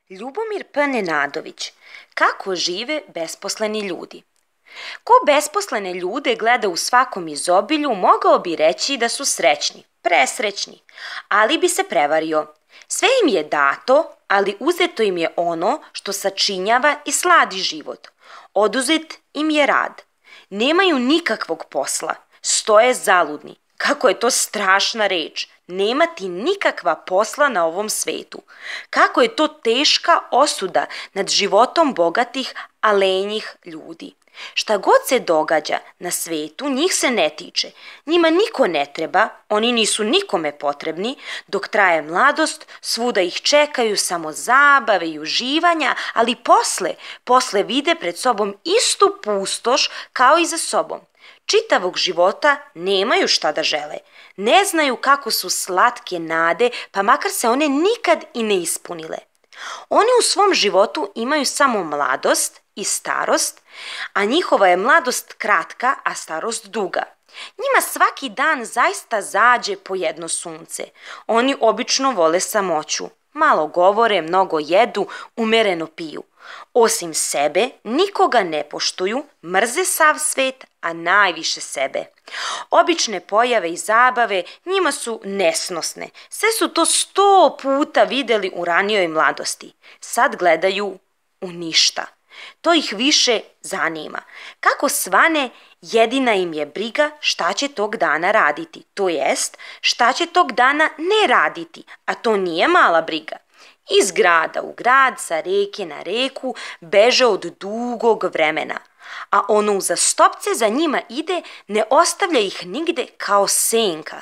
Ljubomir P. Nenadović. Kako žive besposleni ljudi? Ko besposlene ljude gleda u svakom izobilju, mogao bi reći da su srećni, presrećni, ali bi se prevario. Sve im je dato, ali uzeto im je ono što sačinjava i sladi život. Oduzet im je rad. Nemaju nikakvog posla, stoje zaludni. Kako je to strašna reč, nemati nikakva posla na ovom svetu. Kako je to teška osuda nad životom bogatih, a lenjih ljudi. Šta god se događa na svetu, njih se ne tiče. Njima niko ne treba, oni nisu nikome potrebni. Dok traje mladost, svuda ih čekaju samo zabave i uživanja, ali posle vide pred sobom istu pustoš kao i za sobom. Čitavog života nemaju šta da žele. Ne znaju kako su slatke nade, pa makar se one nikad i ne ispunile. Oni u svom životu imaju samo mladost i starost, a njihova je mladost kratka, a starost duga. Njima svaki dan zaista zađe po jedno sunce. Oni obično vole samoću. Malo govore, mnogo jedu, umereno piju. Osim sebe, nikoga ne poštuju, mrze sav svet, a najviše sebe. Obične pojave i zabave njima su nesnosne. Sve su to 100 puta videli u ranijoj mladosti. Sad gledaju u ništa. To ih više zanima. Kako svane, jedina im je briga šta će tog dana raditi, to jest šta će tog dana ne raditi, a to nije mala briga. Iz grada u grad, sa reke na reku, beže od dugog vremena, a ono uzastopce za njima ide, ne ostavlja ih nigde kao senka.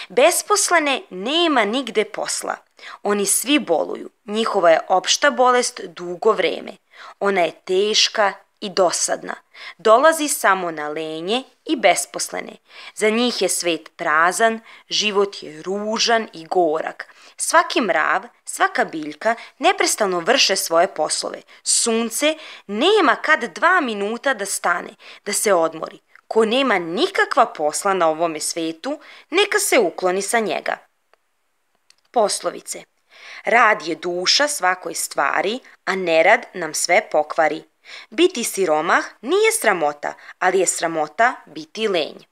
Besposlene nema nigde posla. Oni svi boluju, njihova je opšta bolest dugo vreme. Ona je teška i dosadna. Dolazi samo na lenje i besposlene. Za njih je svet prazan, život je ružan i gorak. Svaki mrav, svaka biljka neprestano vrše svoje poslove. Sunce nema kad 2 minuta da stane, da se odmori. Ko nema nikakva posla na ovome svetu, neka se ukloni sa njega. Poslovice. Rad je duša svakoj stvari, a nerad nam sve pokvari. Biti siromah nije sramota, ali je sramota biti lenj.